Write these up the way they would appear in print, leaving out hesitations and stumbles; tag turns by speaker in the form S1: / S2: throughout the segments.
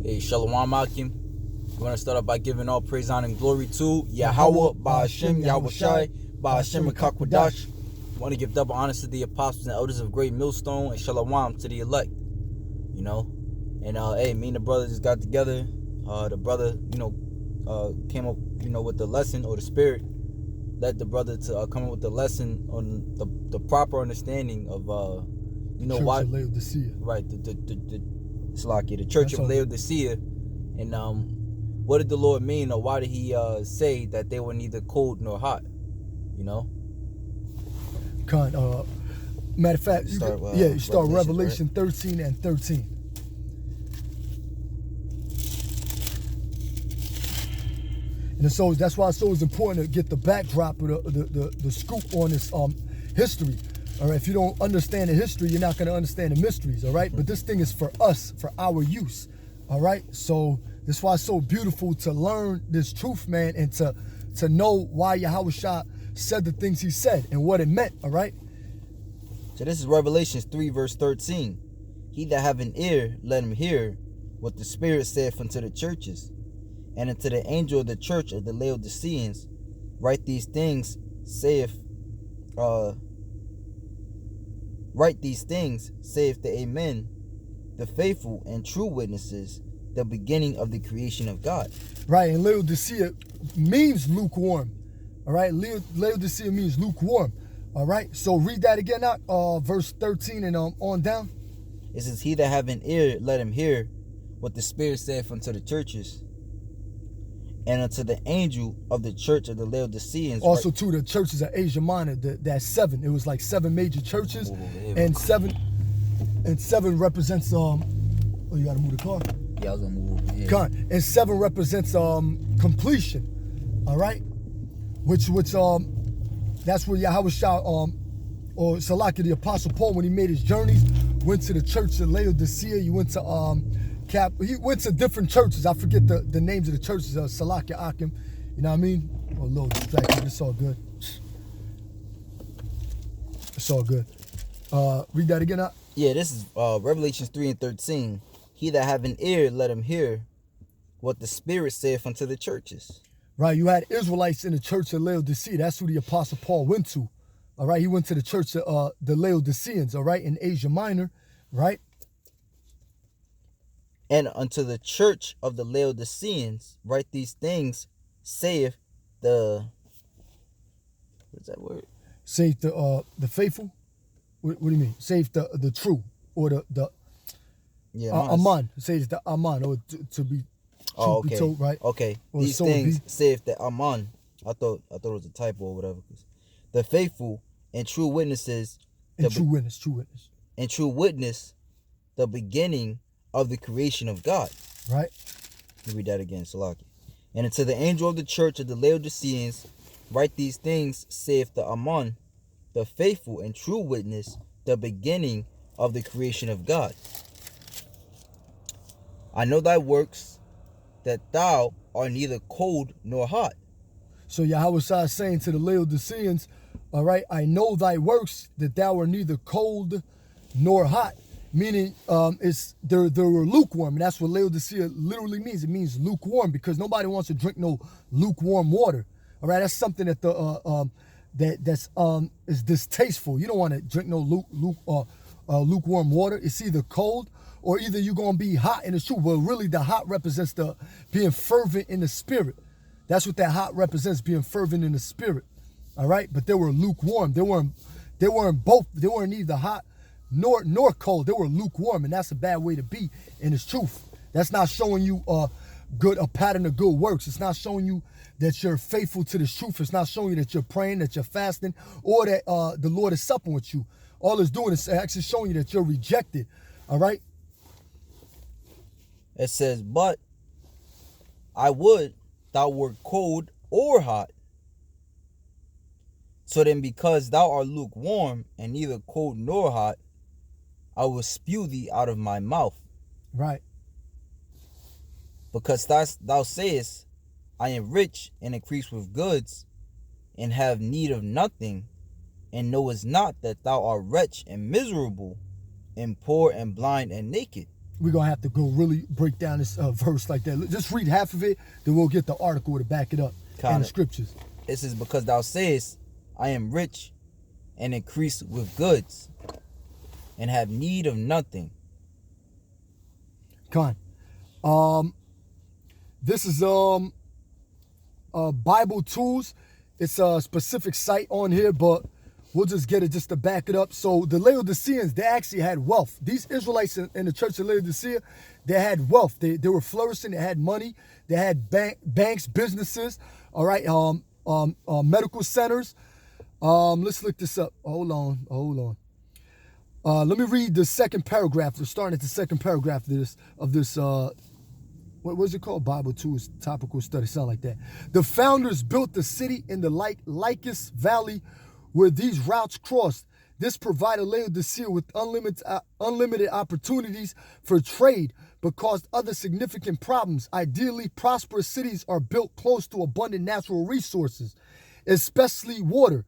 S1: Hey, Shalom Akim. We're going to start off by giving all praise, honor, and glory to Yahweh, Ba'ashem, Yahweh Shai, Ba'ashem, and Kakwadash. I want to give double honors to the apostles and elders of Great Millstone, and Shalom to the elect. You know, and hey, me and the brother just got together. The brother, came up, with the lesson, or the spirit led the brother to come up with the lesson on the proper understanding of,
S2: Church
S1: why.
S2: of Laodicea.
S1: Right, the Church of Laodicea, and what did the Lord mean, or why did He say that they were neither cold nor hot?
S2: Matter of fact, you start Revelation
S1: right?
S2: 13 and 13. And so that's why it's so important to get the backdrop of the scoop on this history. All right, if you don't understand the history, you're not going to understand the mysteries. All right, but this thing is for us, for our use. All right, so that's why it's so beautiful to learn this truth, man, and to know why Yahweh Shah said the things he said and what it meant. All right.
S1: So this is Revelations 3 verse 13. He that have an ear, let him hear what the Spirit saith unto the churches. And unto the angel of the church of the Laodiceans, write these things, saith the Amen, the faithful and true witnesses, the beginning of the creation of God.
S2: Right, and Laodicea means lukewarm. All right, Laodicea means lukewarm. All right, so read that again out, verse 13 and on down.
S1: It says, he that have an ear, let him hear what the Spirit saith unto the churches. And unto the angel of the church of the Laodiceans.
S2: Also, to the churches of Asia Minor, that's 7. It was like 7 major churches, and seven represents Oh, you gotta move the car.
S1: Yeah, I was gonna move over here.
S2: And 7 represents completion. All right, which that's where Yahweh Shah or Salaki the Apostle Paul, when he made his journeys, went to the church of Laodicea. He went to he went to different churches. I forget the names of the churches. Salaki Akim, you know what I mean? Oh, a little distracted. It's all good. It's all good. Read that again.
S1: Yeah, this is Revelations 3 and 13. He that have an ear, let him hear what the Spirit saith unto the churches.
S2: Right, you had Israelites in the church of Laodicea. That's who the Apostle Paul went to. All right, he went to the church of the Laodiceans, all right, in Asia Minor, right?
S1: And unto the church of the Laodiceans, write these things, saith the... What's that word?
S2: Saith the faithful? What do you mean? Saith the true, or the Aman. Saith the Aman, or to be...
S1: Oh, okay.
S2: Told, right?
S1: Okay.
S2: Or
S1: these things saith the Aman. I thought it was a typo or whatever. The faithful and true witnesses.
S2: True witness.
S1: The beginning of the creation of God.
S2: Right.
S1: Let me read that again, Salaki. And unto the angel of the church of the Laodiceans, write these things, saith the Aman, the faithful and true witness, the beginning of the creation of God. I know thy works, that thou art neither cold nor hot.
S2: So Yahweh Shah is saying to the Laodiceans, all right, I know thy works, that thou art neither cold nor hot. Meaning they were lukewarm, and that's what Laodicea literally means. It means lukewarm, because nobody wants to drink no lukewarm water. All right, that's something that that's is distasteful. You don't want to drink no lukewarm water. It's either cold or either you're gonna be hot in the truth. Well, really, the hot represents the being fervent in the spirit. That's what that hot represents, being fervent in the spirit. All right, but they were lukewarm. They weren't both. They weren't either hot nor cold. They were lukewarm, and that's a bad way to be in its truth. That's not showing you a pattern of good works. It's not showing you that you're faithful to the truth. It's not showing you that you're praying, that you're fasting, or that the Lord is supping with you. All it's doing is actually showing you that you're rejected. All right.
S1: It says, but I would thou wert cold or hot. So then, because thou art lukewarm and neither cold nor hot, I will spew thee out of my mouth.
S2: Right.
S1: Because thou sayest, I am rich and increase with goods, and have need of nothing, and knowest not that thou art wretched and miserable, and poor and blind and naked.
S2: we're going to have to go really break down this verse like that. Just read half of it, then we'll get the article to back it up and the scriptures.
S1: This is because thou sayest, I am rich and increase with goods and have need of nothing.
S2: Con. This is Bible Tools. It's a specific site on here, but we'll just get it just to back it up. So the Laodiceans, they actually had wealth. These Israelites in the church of Laodicea, they had wealth. They were flourishing. They had money. They had banks, businesses, all right, medical centers. Let's look this up. Hold on. Let me read the second paragraph. We're starting at the second paragraph of this. What was it called? Bible Tools topical study, something like that. The founders built the city in the Lycus Valley where these routes crossed. This provided Laodicea with unlimited opportunities for trade, but caused other significant problems. Ideally, prosperous cities are built close to abundant natural resources, especially water.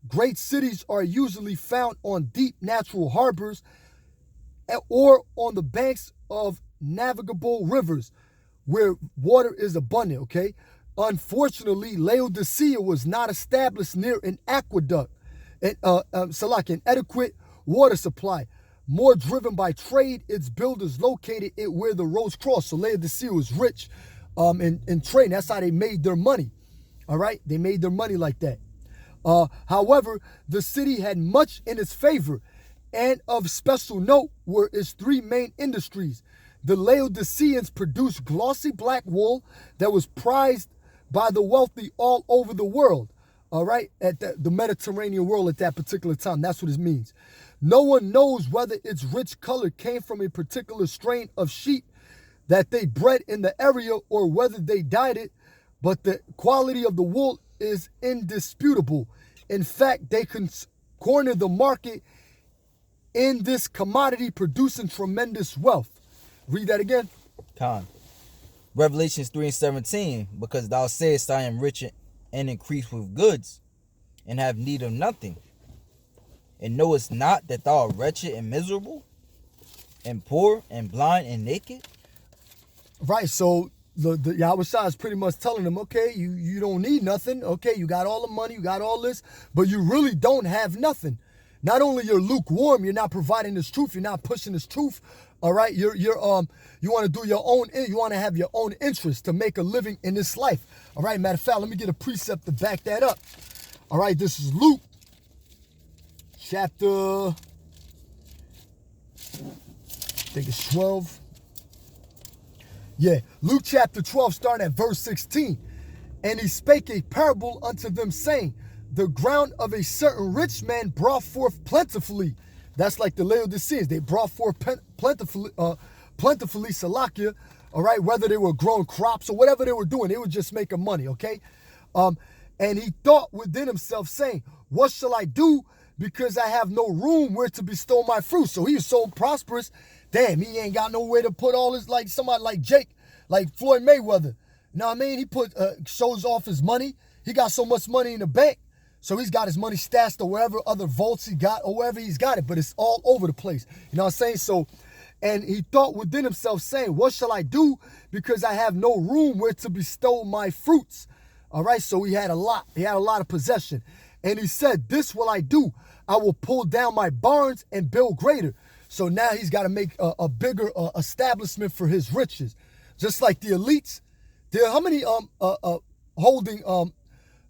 S2: Great cities are usually found on deep natural harbors or on the banks of navigable rivers where water is abundant, okay? Unfortunately, Laodicea was not established near an aqueduct, an adequate water supply. More driven by trade, its builders located it where the roads cross. So Laodicea was rich in trade. That's how they made their money, all right? They made their money like that. However, the city had much in its favor, and of special note were its three main industries. The Laodiceans produced glossy black wool that was prized by the wealthy all over the world, all right, at the Mediterranean world at that particular time. That's what it means. No one knows whether its rich color came from a particular strain of sheep that they bred in the area or whether they dyed it, but the quality of the wool is indisputable. In fact, they can corner the market in this commodity, producing tremendous wealth. Read that again.
S1: Con. Revelations 3:17, because thou sayest, I am rich and increase with goods, and have need of nothing, and knowest not that thou art wretched and miserable, and poor, and blind, and naked?
S2: Right, so the Yahweh Shai is pretty much telling them, okay, you don't need nothing, okay, you got all the money, you got all this, but you really don't have nothing. Not only you're lukewarm, you're not providing this truth, you're not pushing this truth, all right? You want to do your own, you want to have your own interest to make a living in this life, all right? Matter of fact, let me get a precept to back that up. All right, this is Luke chapter, I think it's 12. Yeah, Luke chapter 12, starting at verse 16. And he spake a parable unto them, saying, the ground of a certain rich man brought forth plentifully. That's like the Laodiceans. They brought forth plentifully, Salakia, all right, whether they were growing crops or whatever they were doing, they were just making money, okay? And he thought within himself, saying, what shall I do? Because I have no room where to bestow my fruit. So he was so prosperous, damn, he ain't got nowhere to put all his, like somebody like Jake, like Floyd Mayweather. You know what I mean? He shows off his money. He got so much money in the bank. So he's got his money stashed or wherever other vaults he got or wherever he's got it, but it's all over the place. You know what I'm saying? So, and he thought within himself, saying, what shall I do? Because I have no room where to bestow my fruits. All right, so he had a lot. He had a lot of possession. And he said, this will I do. I will pull down my barns and build greater. So now he's got to make a bigger establishment for his riches. Just like the elites. How many holding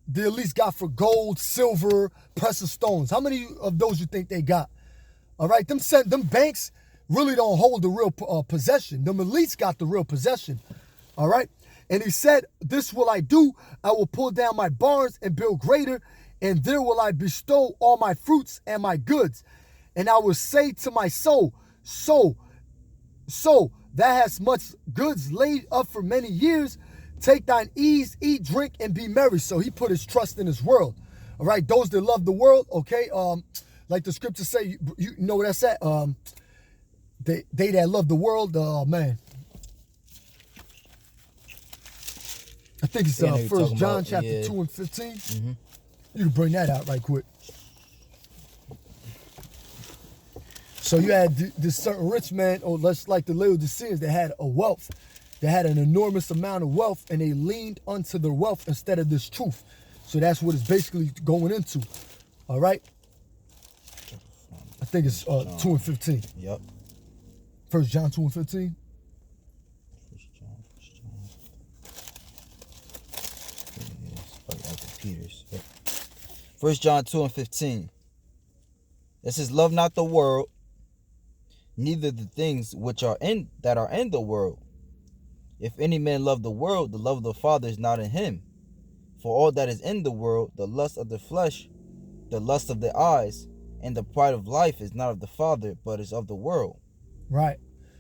S2: the elites got for gold, silver, precious stones? How many of those you think they got? All right, them banks really don't hold the real possession. Them elites got the real possession. All right, and he said, this will I do. I will pull down my barns and build greater, and there will I bestow all my fruits and my goods. And I will say to my soul, so that has much goods laid up for many years. Take thine ease, eat, drink, and be merry. So he put his trust in his world. All right, those that love the world, okay, like the scriptures say, you know what that's at? They that love the world, man. I think it's 1 John chapter 2 and 15. Mm-hmm. You can bring that out right quick. So you had this certain rich man, or let's like the Laodiceans, that had a wealth. They had an enormous amount of wealth, and they leaned onto their wealth instead of this truth. So that's what it's basically going into. All right? I think it's 2 and 15.
S1: Yep.
S2: 1 John 2 and 15.
S1: 1 John 2 and 15. It says, love not the world, neither the things which are in the world. If any man love the world, the love of the Father is not in him. For all that is in the world, the lust of the flesh, the lust of the eyes, and the pride of life is not of the Father, but is of the world.
S2: Right.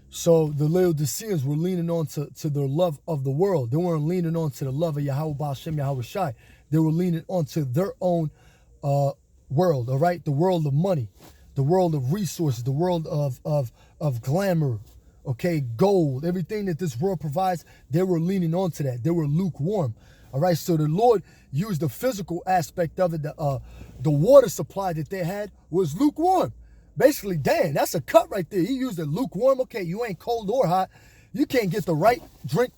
S2: So the Laodiceans were leaning on to their love of the world. They weren't leaning on to the love of Yahweh Ba'ashem Yahweh Shai. They were leaning on to their own world, all right? The world of money, the world of resources, the world of glamour, okay, gold, everything that this world provides. They were leaning on to that. They were lukewarm, all right? So the Lord used the physical aspect of it. The water supply that they had was lukewarm. Basically, damn, that's a cut right there. He used it lukewarm. Okay, you ain't cold or hot. You can't get the right drink.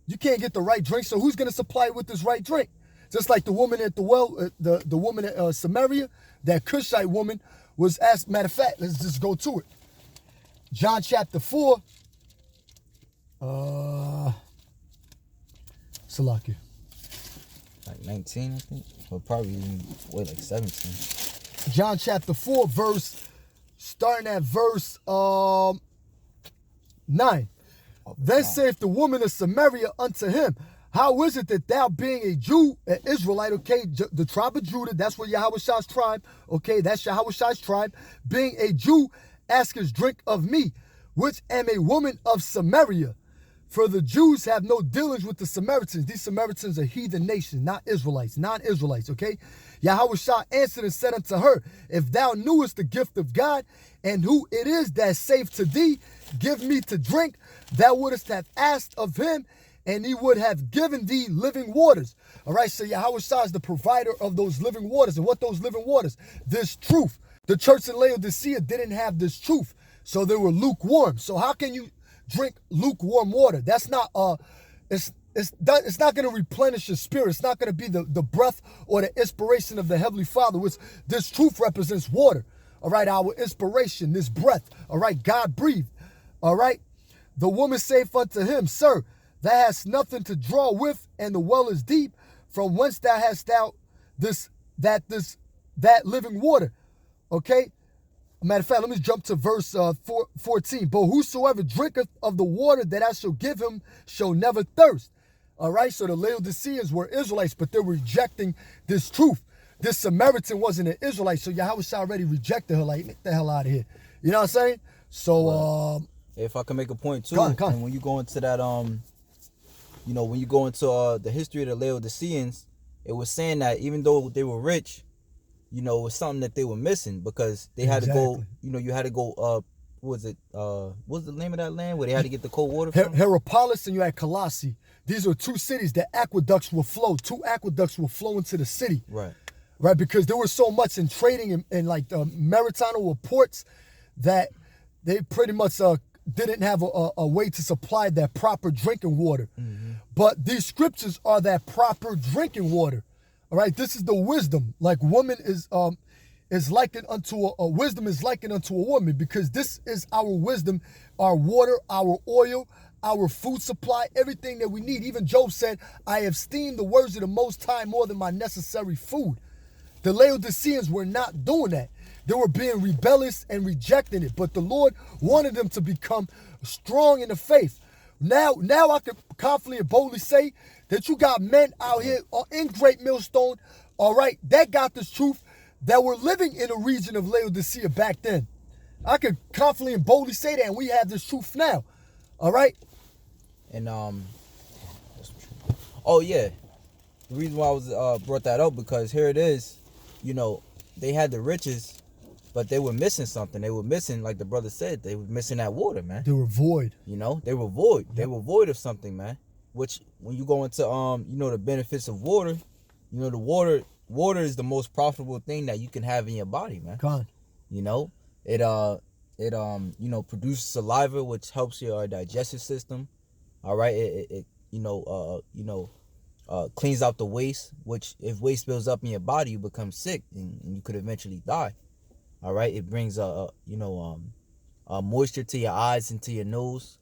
S2: You can't get the right drink. So who's going to supply it with this right drink? Just like the woman at the well, the woman at Samaria, that Cushite woman was asked. Matter of fact, let's just go to it. John chapter 4. Salakia.
S1: Like 19, I think. Or probably even, like 17.
S2: John chapter 4, starting at verse 9. Then saith the woman of Samaria unto him, how is it that thou being a Jew, an Israelite, okay, the tribe of Judah, that's where Yahweh Shai's tribe, okay, that's Yahweh Shai's tribe, being a Jew, askest drink of me, which am a woman of Samaria. For the Jews have no dealings with the Samaritans. These Samaritans are heathen nations, not Israelites, non-Israelites, okay? Yahweh Shai answered and said unto her, if thou knewest the gift of God, and who it is that saith to thee, give me to drink, thou wouldest have asked of him, and he would have given thee living waters. All right, so Yahweh Shai is the provider of those living waters. And what those living waters? This truth. The church in Laodicea didn't have this truth, so they were lukewarm. So how can you drink lukewarm water? That's not it's not going to replenish your spirit. It's not going to be the breath or the inspiration of the Heavenly Father, which this truth represents water. All right, our inspiration, this breath. All right, God breathed. All right, the woman saith unto him, sir, thou hast nothing to draw with, and the well is deep. From whence thou hast that living water? Okay. Matter of fact, let me jump to verse 14. But whosoever drinketh of the water that I shall give him shall never thirst. All right, so the Laodiceans were Israelites, but they're rejecting this truth. This Samaritan wasn't an Israelite, so Yahweh already rejected her, like, get the hell out of here. You know what I'm saying? So,
S1: if I can make a point too,
S2: go on.
S1: And when you go into that, when you go into the history of the Laodiceans, it was saying that even though they were rich, it was something that they were missing, because they had to go, you had to go, what was the name of that land where they had to get the cold water from?
S2: Hierapolis, and you had Colossae. These were two cities that aqueducts will flow. Two aqueducts will flow into the city. Right, because there was so much in trading and like maritime ports that they pretty much didn't have a way to supply that proper drinking water. Mm-hmm. But these scriptures are that proper drinking water. All right, this is the wisdom. Like woman is likened unto a wisdom is likened unto a woman, because this is our wisdom, our water, our oil, our food supply, everything that we need. Even Job said, I have esteemed the words of the Most High more than my necessary food. The Laodiceans were not doing that. They were being rebellious and rejecting it. But the Lord wanted them to become strong in the faith. Now I can confidently and boldly say that you got men out here in Great Millstone, all right, that got this truth, that were living in the region of Laodicea back then. I can confidently and boldly say that, and we have this truth now. All right?
S1: And oh yeah, the reason why I was brought that up, because here it is, they had the riches, but they were missing something. They were missing, like the brother said, they were missing that water, man.
S2: They were void.
S1: They were void.
S2: Yep.
S1: They were void of something, man. Which, when you go into the benefits of water, the water is the most profitable thing that you can have in your body, man.
S2: God.
S1: It you know, produces saliva, which helps your digestive system. All right, it cleans out the waste, which if waste builds up in your body, you become sick and you could eventually die. All right, it brings moisture to your eyes and to your nose.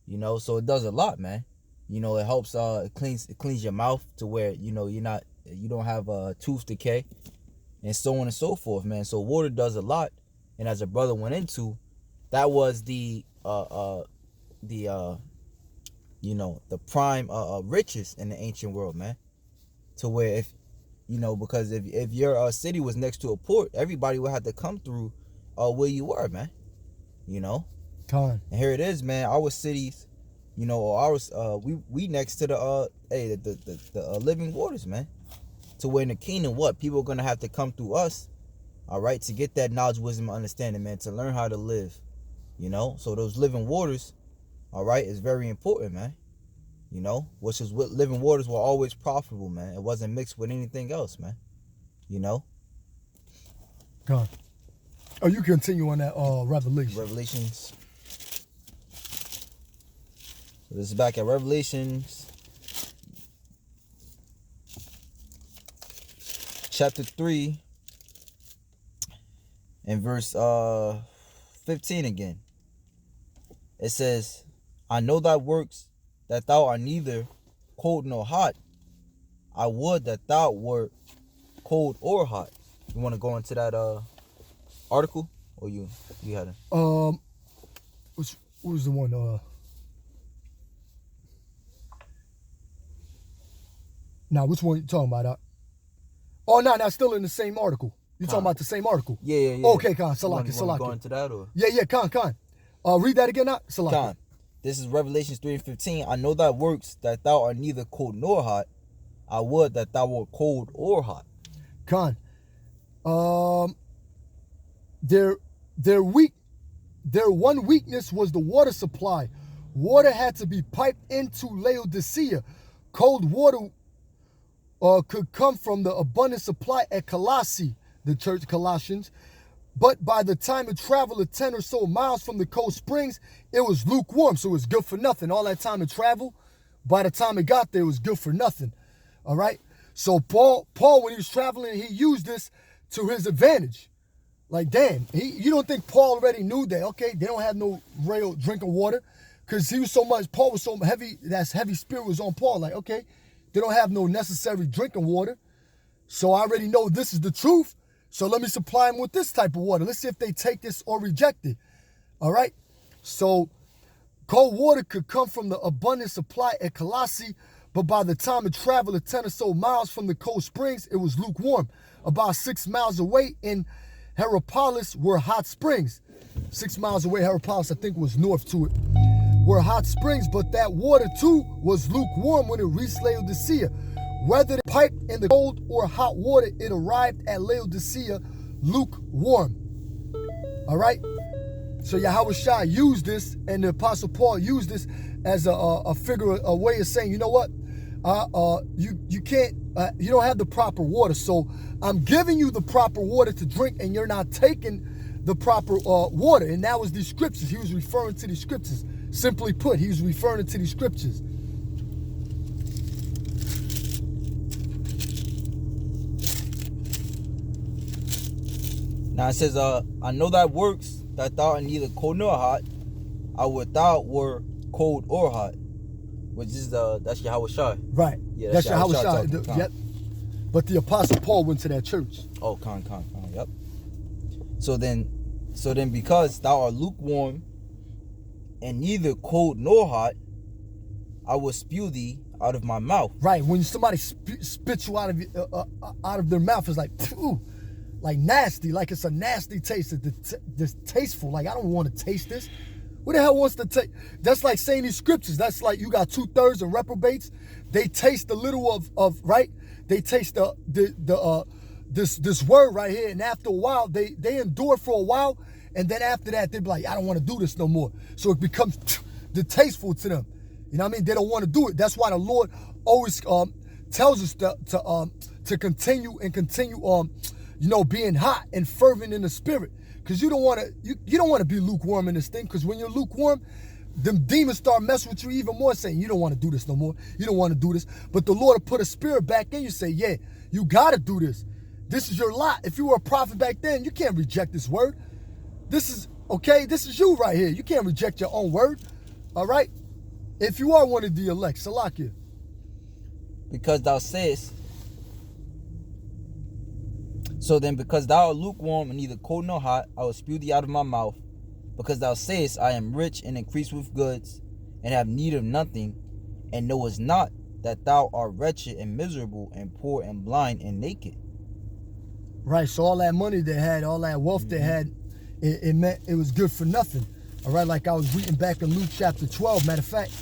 S1: You know, so it does a lot, man. You know, it helps. It cleans your mouth to where you don't have tooth decay, and so on and so forth, man. So water does a lot, and as a brother went into, that was the prime riches in the ancient world, man. To where because if your city was next to a port, everybody would have to come through where you were, man. You know.
S2: Con.
S1: And here it is, man. Our cities, we next to the living waters, man. To where in the kingdom, what people are gonna have to come through us, all right, to get that knowledge, wisdom, and understanding, man, to learn how to live. You know, so those living waters, all right, is very important, man. You know, which is what living waters were always profitable, man. It wasn't mixed with anything else, man. You know.
S2: Con. Oh, you continue on that Revelation.
S1: Revelations. So this is back at Revelations chapter 3 and verse 15 again. It says, I know thy works, that thou art neither cold nor hot. I would that thou wert cold or hot. You want to go into that article, or you had it?
S2: What was the one? Now, which one you talking about? Oh, no, still in the same article. You talking about the same article?
S1: Yeah.
S2: Okay, Khan, Salaki.
S1: You want to go into that, or?
S2: Yeah, Khan. Read that again, Salaki.
S1: Khan. This is Revelations 3:15. I know thy works, that thou art neither cold nor hot. I would that thou wert cold or hot.
S2: Khan. Their one weakness was the water supply. Water had to be piped into Laodicea. Cold water could come from the abundant supply at Colossae, the church Colossians. But by the time it traveled 10 or so miles from the cold springs, it was lukewarm, so it was good for nothing. All that time it traveled, by the time it got there, it was good for nothing. All right? So Paul, when he was traveling, he used this to his advantage. Like, damn, you don't think Paul already knew that, okay, they don't have no real drinking water? Because Paul was so heavy, that heavy spirit was on Paul. Like, okay, they don't have no necessary drinking water. So I already know this is the truth. So let me supply them with this type of water. Let's see if they take this or reject it. All right? So cold water could come from the abundant supply at Colossae, but by the time it traveled 10 or so miles from the cold springs, it was lukewarm. About 6 miles away in Hierapolis were hot springs. 6 miles away, Hierapolis, I think, was north to it, were hot springs, but that water too was lukewarm when it reached Laodicea. Whether it piped in the cold or hot water, it arrived at Laodicea lukewarm. All right? So Yahushua used this, and the Apostle Paul used this as a figure, a way of saying, you know what? You can't, you don't have the proper water. So I'm giving you the proper water to drink, and you're not taking the proper water. And that was these scriptures. He was referring to these scriptures. Simply put, he was referring to these scriptures.
S1: Now it says, I know thy works, that thou art neither cold nor hot. I would thou were cold or hot. Which is that's Yahushua.
S2: Right.
S1: Yeah,
S2: that's Yahushua. Yep. But the Apostle Paul went to that church.
S1: Oh, yep. So then because thou art lukewarm and neither cold nor hot, I will spew thee out of my mouth.
S2: Right. When somebody spits you out of their mouth, it's like, phew, like nasty, like it's a nasty taste. It's tasteful. Like, I don't want to taste this. Who the hell wants to taste? That's like saying these scriptures. That's like you got 2/3 of reprobates. They taste a little of right. They taste this word right here, and after a while, they endure for a while, and then after that, they be like, I don't want to do this no more. So it becomes distasteful to them. You know what I mean? They don't want to do it. That's why the Lord always tells us to continue being hot and fervent in the spirit. Because you don't want to you don't want to be lukewarm in this thing. Because when you're lukewarm, them demons start messing with you even more, saying you don't want to do this no more. You don't want to do this. But the Lord will put a spirit back in you, say, yeah, you got to do this. This is your lot. If you were a prophet back then, you can't reject this word. This is, okay, this is you right here. You can't reject your own word. All right? If you are one of the elect, Salakia.
S1: Because thou sayest, so then because thou art lukewarm and neither cold nor hot, I will spew thee out of my mouth. Because thou sayest, I am rich and increase with goods, and have need of nothing, and knowest not that thou art wretched and miserable and poor and blind and naked.
S2: Right, so all that money they had, all that wealth they had, it meant it was good for nothing. All right, like I was reading back in Luke chapter 12. Matter of fact,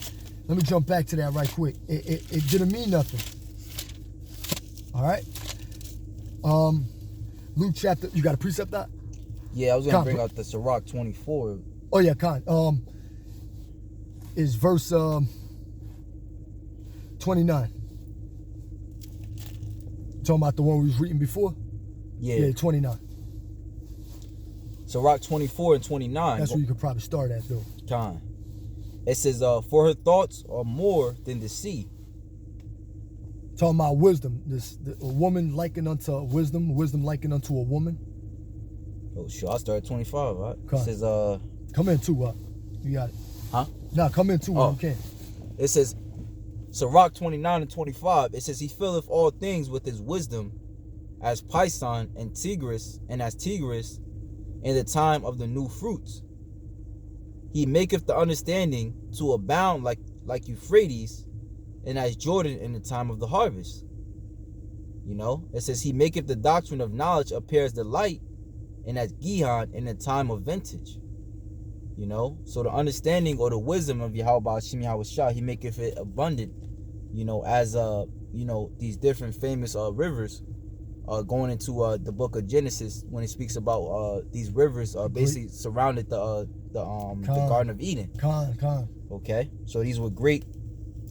S2: let me jump back to that right quick. It didn't mean nothing. All right. Luke chapter, you got a precept that?
S1: Yeah, I was going to bring out the Sirach 24.
S2: Oh, yeah, Khan. Is verse 29. Talking about the one we was reading before? Yeah, 29.
S1: Sirach 24 and 29.
S2: That's where you could probably start at, though.
S1: Khan. It says, for her thoughts are more than the sea.
S2: Talking about wisdom. A woman likened unto wisdom, wisdom likened unto a woman.
S1: Oh, sure. I'll start at 25, right?
S2: Come.
S1: It says,
S2: come in too, you got it.
S1: Huh?
S2: Nah, come in too, you can.
S1: It says, Sirach 29 and 25, it says, he filleth all things with his wisdom, as Pison and Tigris, and as Tigris in the time of the new fruits. He maketh the understanding to abound like Euphrates, and as Jordan in the time of the harvest. You know, it says, he maketh the doctrine of knowledge appear as the light, and as Gihon in the time of vintage. You know, so the understanding or the wisdom of Yahweh Hashem Yahweh Shah, he maketh it abundant, you know, as you know, these different famous rivers going into the book of Genesis, when it speaks about these rivers basically surrounded the Garden of Eden.
S2: Khan.
S1: Okay, so these were great.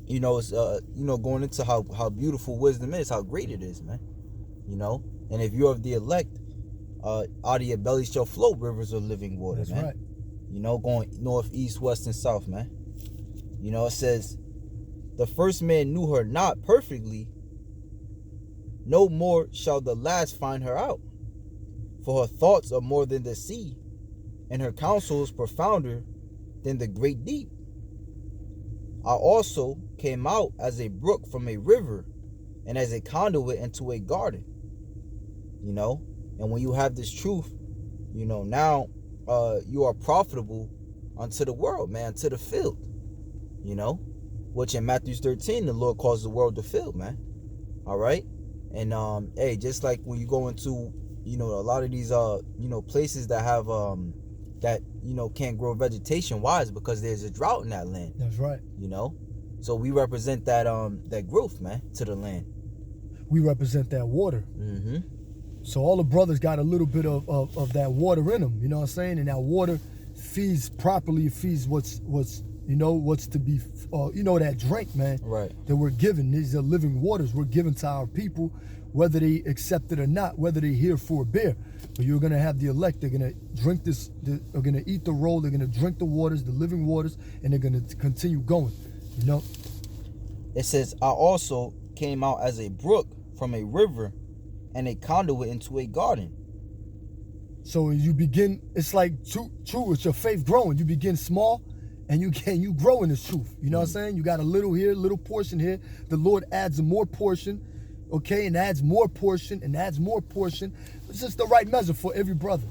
S1: You know, it's you know, going into how beautiful wisdom is, how great it is, man. You know, and if you're of the elect, out of your belly shall flow rivers of living water. That's man. Right. You know, going north, east, west, and south, man. You know, it says, the first man knew her not perfectly, no more shall the last find her out. For her thoughts are more than the sea, and her counsels profounder than the great deep. I also came out as a brook from a river, and as a conduit into a garden. You know, and when you have this truth, you know, now you are profitable unto the world, man, to the field. You know, which in Matthew 13, the Lord calls the world the field, man. All right. And hey, just like when you go into, you know, a lot of these you know, places that have that, you know, can't grow vegetation wise because there's a drought in that land.
S2: That's right.
S1: You know, so we represent that that growth, man, to the land.
S2: We represent that water.
S1: Mm-hmm.
S2: So all the brothers got a little bit of that water in them, you know what I'm saying? And that water feeds properly, feeds what's you know, what's to be, you know, that drink, man.
S1: Right.
S2: That we're given. These are living waters we're given to our people, whether they accept it or not, whether they hear for a beer. But you're going to have the elect. They're going to drink this, they're going to eat the roll, they're going to drink the waters, the living waters, and they're going to continue going, you know?
S1: It says, I also came out as a brook from a river, and a conduit into a garden.
S2: So you begin, it's like true, it's your faith growing. You begin small and you grow in this truth. You know what I'm saying? You got a little here, little portion here. The Lord adds more portion, okay, and adds more portion and adds more portion. It's just the right measure for every brother.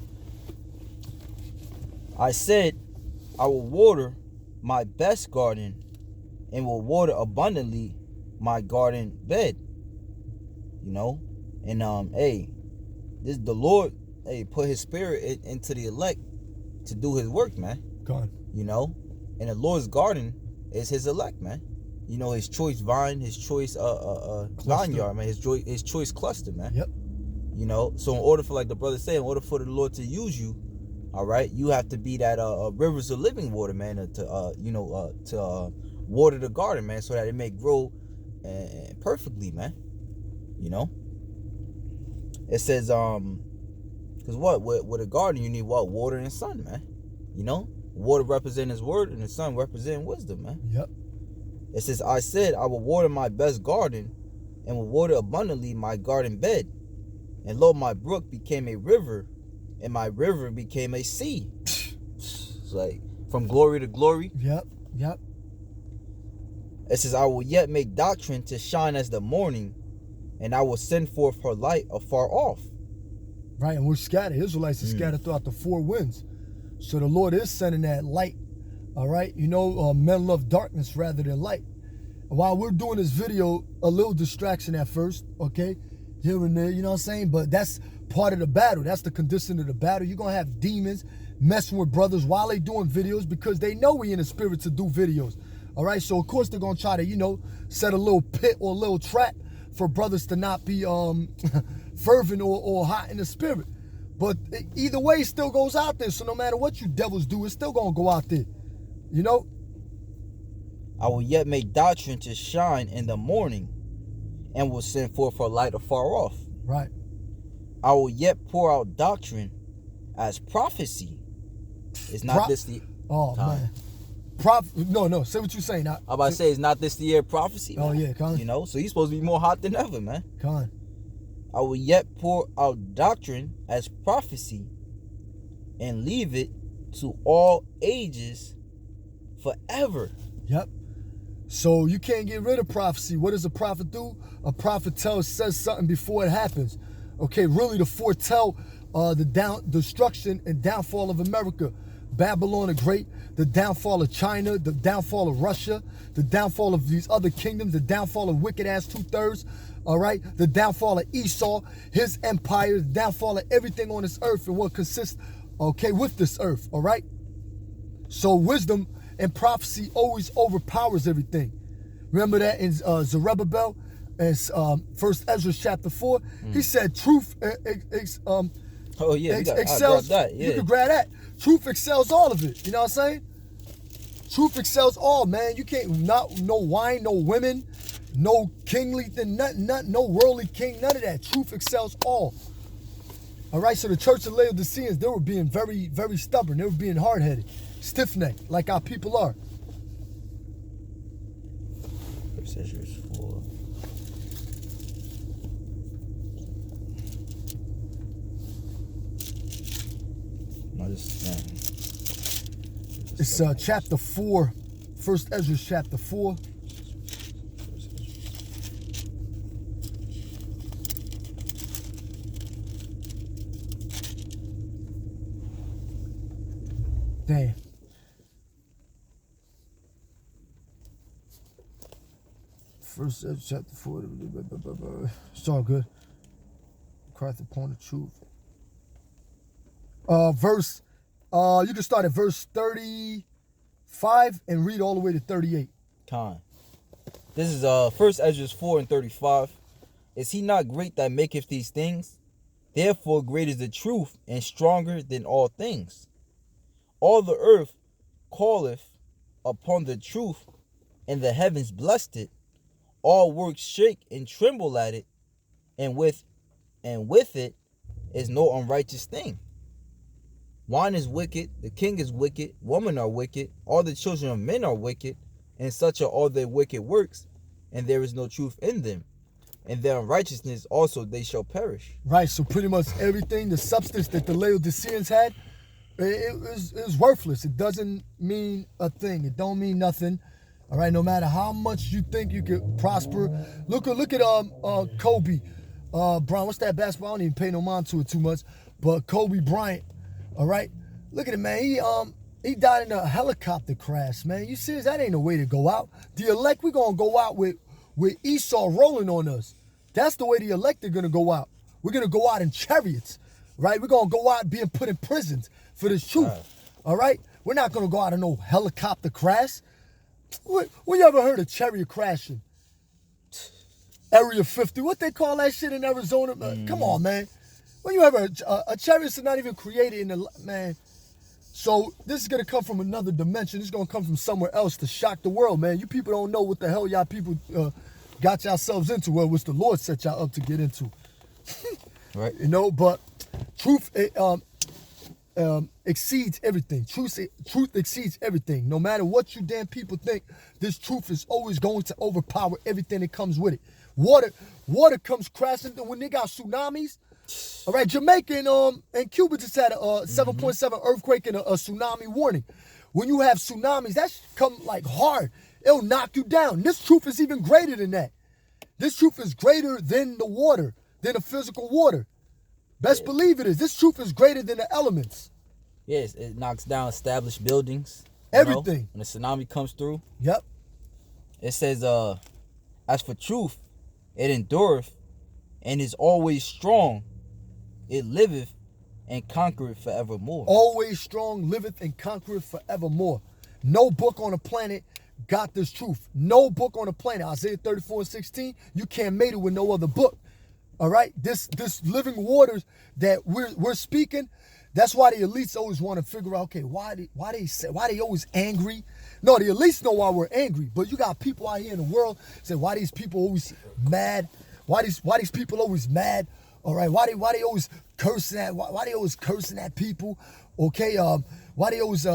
S1: I said, I will water my best garden and will water abundantly my garden bed. You know? And hey, this the Lord, hey, put his spirit into the elect to do his work, man.
S2: God.
S1: You know, and the Lord's garden is his elect, man. You know, his choice vine, his choice vineyard, man, his choice cluster, man.
S2: Yep.
S1: You know, so in order for, like the brother said, in order for the Lord to use you, all right, you have to be that rivers of living water, man, to you know, to water the garden, man, so that it may grow perfectly, man. You know. It says, Because what? With a garden, you need what? Water and sun, man. You know? Water representing his word and the sun representing wisdom, man.
S2: Yep.
S1: It says, I said, I will water my best garden and will water abundantly my garden bed. And lo, my brook became a river and my river became a sea. It's like from glory to glory.
S2: Yep. Yep.
S1: It says, I will yet make doctrine to shine as the morning, and I will send forth her light afar off.
S2: Right, and we're scattered. Israelites are scattered throughout the four winds. So the Lord is sending that light. All right, you know, men love darkness rather than light. While we're doing this video, a little distraction at first, okay, here and there, you know what I'm saying? But that's part of the battle. That's the condition of the battle. You're going to have demons messing with brothers while they doing videos because they know we in the spirit to do videos. All right, so of course they're going to try to, you know, set a little pit or a little trap for brothers to not be fervent or hot in the spirit. But either way, it still goes out there. So no matter what you devils do, it's still going to go out there. You know?
S1: I will yet make doctrine to shine in the morning and will send forth her light afar off.
S2: Right.
S1: I will yet pour out doctrine as prophecy. Is not this the
S2: man. No, say what you're saying.
S1: I'm about to say, is not this the year of prophecy, man?
S2: Oh, yeah, Con.
S1: You know, so he's supposed to be more hot than ever, man.
S2: Con.
S1: I will yet pour out doctrine as prophecy and leave it to all ages forever.
S2: Yep. So you can't get rid of prophecy. What does a prophet do? A prophet says something before it happens. Okay, really to foretell the destruction and downfall of America. Babylon the Great, the downfall of China, the downfall of Russia, the downfall of these other kingdoms, the downfall of wicked-ass 2/3, all right? The downfall of Esau, his empire, the downfall of everything on this earth and what consists, okay, with this earth, all right? So wisdom and prophecy always overpowers everything. Remember that in Zerubbabel, in 1 Ezra chapter 4, he said truth
S1: Oh yeah,
S2: excels.
S1: That. Yeah.
S2: You can grab that. Truth excels all of it. You know what I'm saying? Truth excels all, man. You can't no wine, no women, no kingly thing, nothing, no worldly king, none of that. Truth excels all. All right. So the church of Laodiceans, they were being very, very stubborn. They were being hard-headed, stiff-necked, like our people are. It's chapter 4, 1 Ezra chapter 4. Damn. First Ezra chapter 4. It's all good. Christ upon the truth. You can start at verse 35 and read all the way to 38.
S1: This is 1 Ezra 4 and 35. Is he not great that maketh these things? Therefore great is the truth and stronger than all things. All the earth calleth upon the truth, and the heavens blessed it. All works shake and tremble at it, and with it is no unrighteous thing. Wine is wicked, the king is wicked, women are wicked, all the children of men are wicked, and such are all their wicked works, and there is no truth in them. And their unrighteousness also they shall perish.
S2: Right, so pretty much everything, the substance that the Laodiceans had, it was worthless. It doesn't mean a thing. It don't mean nothing. All right, no matter how much you think you could prosper. Look at Kobe Bryant. What's that basketball? I don't even pay no mind to it too much. But Kobe Bryant, all right? Look at him, man. He died in a helicopter crash, man. You serious? That ain't no way to go out. The elect, we're going to go out with Esau rolling on us. That's the way the elect are going to go out. We're going to go out in chariots, right? We're going to go out being put in prisons for this truth, all right? We're not going to go out in no helicopter crash. When you ever heard of chariot crashing? Area 50, what they call that shit in Arizona? Come on, man. When you ever, a chariot's not even created in the, man. So this is going to come from another dimension. This is going to come from somewhere else to shock the world, man. You people don't know what the hell y'all people got yourselves into, which the Lord set y'all up to get into.
S1: Right.
S2: You know, but Truth exceeds everything. Truth exceeds everything. No matter what you damn people think, this truth is always going to overpower everything that comes with it. Water comes crashing when they got tsunamis. All right, Jamaica and Cuba just had a 7.7 earthquake and a tsunami warning. When you have tsunamis, that come like hard. It'll knock you down. This truth is even greater than that. This truth is greater than the water, than the physical water. Best believe it is. This truth is greater than the elements.
S1: Yes, it knocks down established buildings.
S2: Everything.
S1: When a tsunami comes through.
S2: Yep.
S1: It says, as for truth, it endureth and is always strong. It liveth and conquereth forevermore.
S2: Always strong, liveth and conquereth forevermore. No book on the planet got this truth. No book on the planet. Isaiah 34:16. You can't mate it with no other book. All right, this living waters that we're speaking. That's why the elites always want to figure out, okay, why they always angry? No, the elites know why we're angry, but you got people out here in the world say, why these people always mad? Why these people always mad? All right, why they always cursing at? Why they always cursing at people? Okay, why they always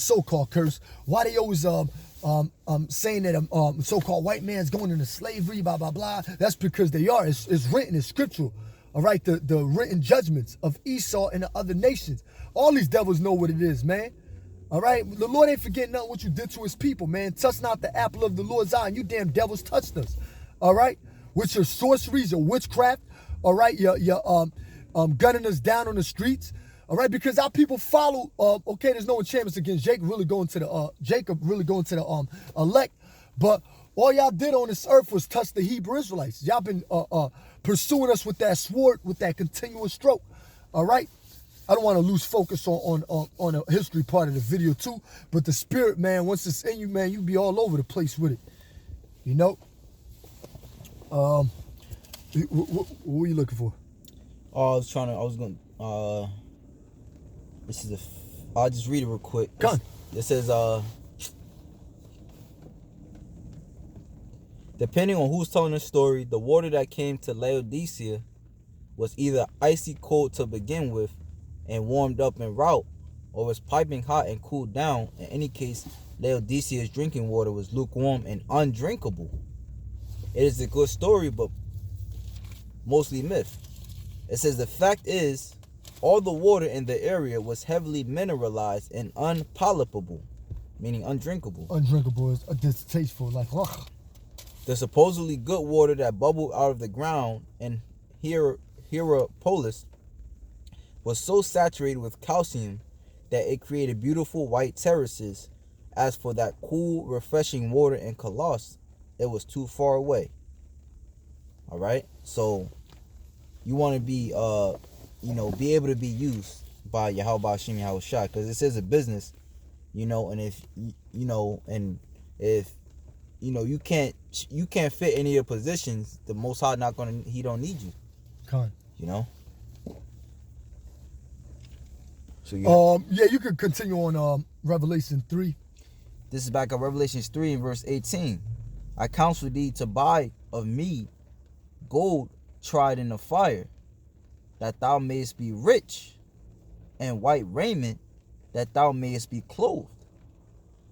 S2: so-called curse? Why they always saying that so-called white man's going into slavery, blah, blah, blah. That's because they are. It's written, it's scriptural. All right, the written judgments of Esau and the other nations. All these devils know what it is, man. All right, the Lord ain't forgetting nothing what you did to his people, man. Touch not the apple of the Lord's eye, and you damn devils touched us. All right, with your sorceries, your witchcraft. All right, your gunning us down on the streets. All right, because our people follow. Okay, there's no enchantments against Jacob really going to the elect, but all y'all did on this earth was touch the Hebrew Israelites. Y'all been pursuing us with that sword, with that continuous stroke. All right, I don't want to lose focus on the history part of the video too, but the spirit, man, once it's in you, man, you be all over the place with it. You know. What were you looking for?
S1: Oh, I'll just read it real quick. It says, depending on who's telling the story, the water that came to Laodicea was either icy cold to begin with and warmed up en route, or was piping hot and cooled down. In any case, Laodicea's drinking water was lukewarm and undrinkable. It is a good story, but mostly myth. It says the fact is, all the water in the area was heavily mineralized and unpalatable, meaning undrinkable.
S2: Undrinkable is distasteful, like ugh.
S1: The supposedly good water that bubbled out of the ground in Hierapolis was so saturated with calcium that it created beautiful white terraces. As for that cool, refreshing water in Colossus, it was too far away. All right, so you want to be, be able to be used by Yahweh Hashem Yahweh Shai, because this is a business, and if you can't fit any of the positions, the Most High he don't need you.
S2: Con.
S1: So
S2: you could continue on Revelation 3.
S1: This is back at Revelation 3 and verse 18. I counsel thee to buy of me gold tried in the fire, that thou mayest be rich, and white raiment, that thou mayest be clothed,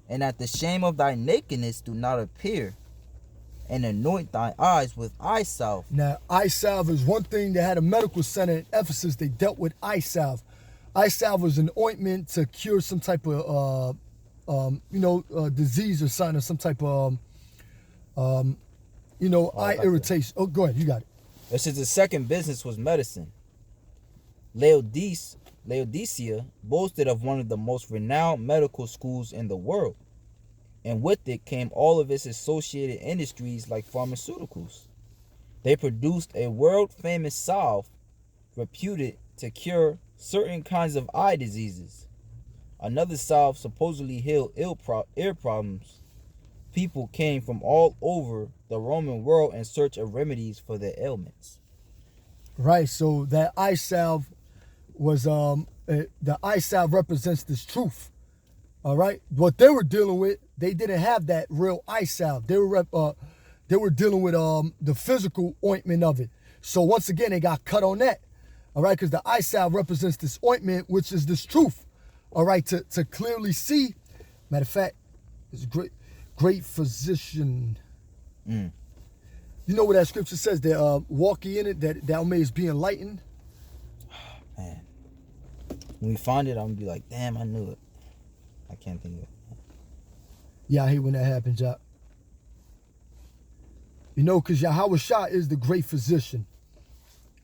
S1: and that the shame of thy nakedness do not appear, and anoint thy eyes with eye salve.
S2: Now, eye salve is one thing. They had a medical center in Ephesus. They dealt with eye salve. Eye salve was an ointment to cure some type of, disease or sign of some type of, eye irritation. Oh, go ahead. You got it.
S1: It says the second business was medicine. Laodicea boasted of one of the most renowned medical schools in the world, and with it came all of its associated industries like pharmaceuticals. They produced a world-famous salve reputed to cure certain kinds of eye diseases. Another salve supposedly healed ear problems. People came from all over the Roman world in search of remedies for their ailments.
S2: Right, so that eye salve was the eye salve represents this truth. All right, what they were dealing with, they didn't have that real eye salve. They were dealing with the physical ointment of it. So once again, they got cut on that. All right, because the eye salve represents this ointment, which is this truth. All right, to clearly see. Matter of fact, it's great physician.
S1: Mm.
S2: You know what that scripture says? That walk ye in it, that thou mayest be enlightened.
S1: Man, when we find it, I'm gonna be like, damn, I knew it. I can't think of it.
S2: Yeah, I hate when that happens, Jack. You know, because Yahweh Shah is the great physician.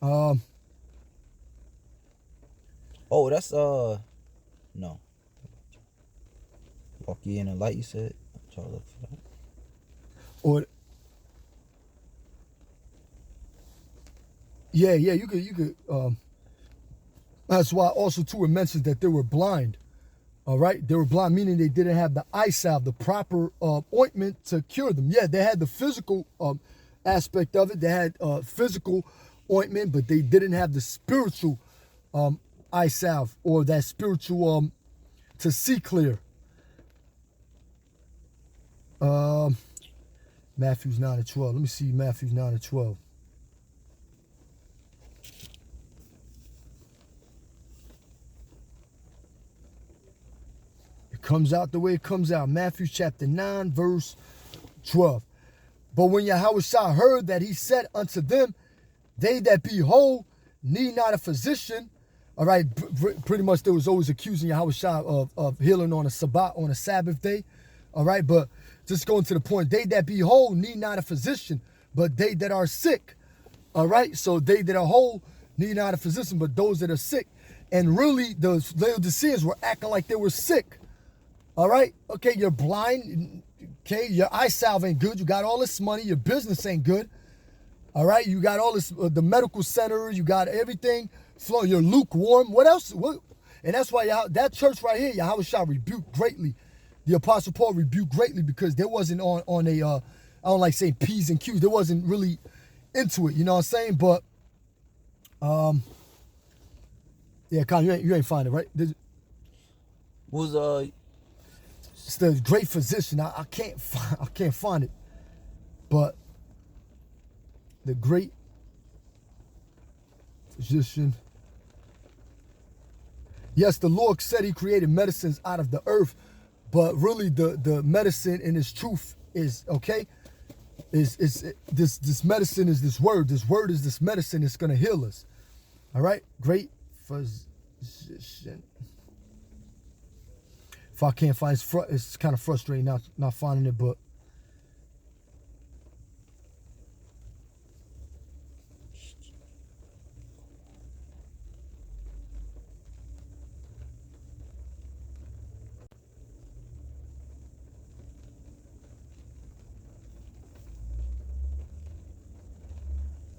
S1: Oh, that's no. Walk ye in the light, you said. Try to look for that.
S2: Or yeah, you could. That's why also too it mentions that they were blind. All right, they were blind, meaning they didn't have the eye salve, the proper ointment to cure them. Yeah, they had the physical aspect of it. They had physical ointment, but they didn't have the spiritual eye salve or that spiritual to see clear. Matthew's 9:12. Let me see Matthew's 9:12. It comes out the way it comes out. Matthew chapter 9, verse 12. But when Yahweh Shah heard that, he said unto them, they that be whole need not a physician. All right, pretty much they was always accusing Yahweh Shah of healing on a Sabbath day. All right, but just going to the point, they that be whole need not a physician, but they that are sick. All right, so they that are whole need not a physician, but those that are sick. And really, the Laodiceans were acting like they were sick. All right, okay, you're blind. Okay, your eye salve ain't good. You got all this money. Your business ain't good. All right, you got all this, the medical center. You got everything flowing. You're lukewarm. What else? What? And that's why that church right here, Yahweh Shah rebuked greatly. The Apostle Paul rebuked greatly because there wasn't on a, I don't like saying P's and Q's. There wasn't really into it. You know what I'm saying? But, yeah, Con, you ain't find it, right? It's the great physician. I can't find it, but the great physician. Yes, the Lord said He created medicines out of the earth, but really the medicine in His truth is okay. Is this medicine is this word. This word is this medicine. It's gonna heal us. All right, great physician. If I can't find it's kind of frustrating not finding it, but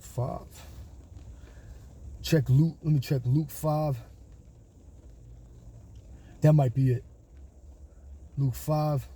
S2: five. Check Luke. Let me check Luke 5. That might be it. Luke 5.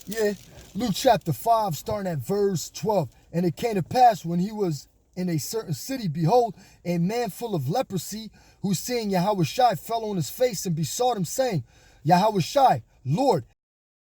S2: Yeah, Luke chapter 5, starting at verse 12. And it came to pass when he was in a certain city, behold, a man full of leprosy, who seeing Yahweh Shai fell on his face and besought him, saying, Yahweh Shai, Lord,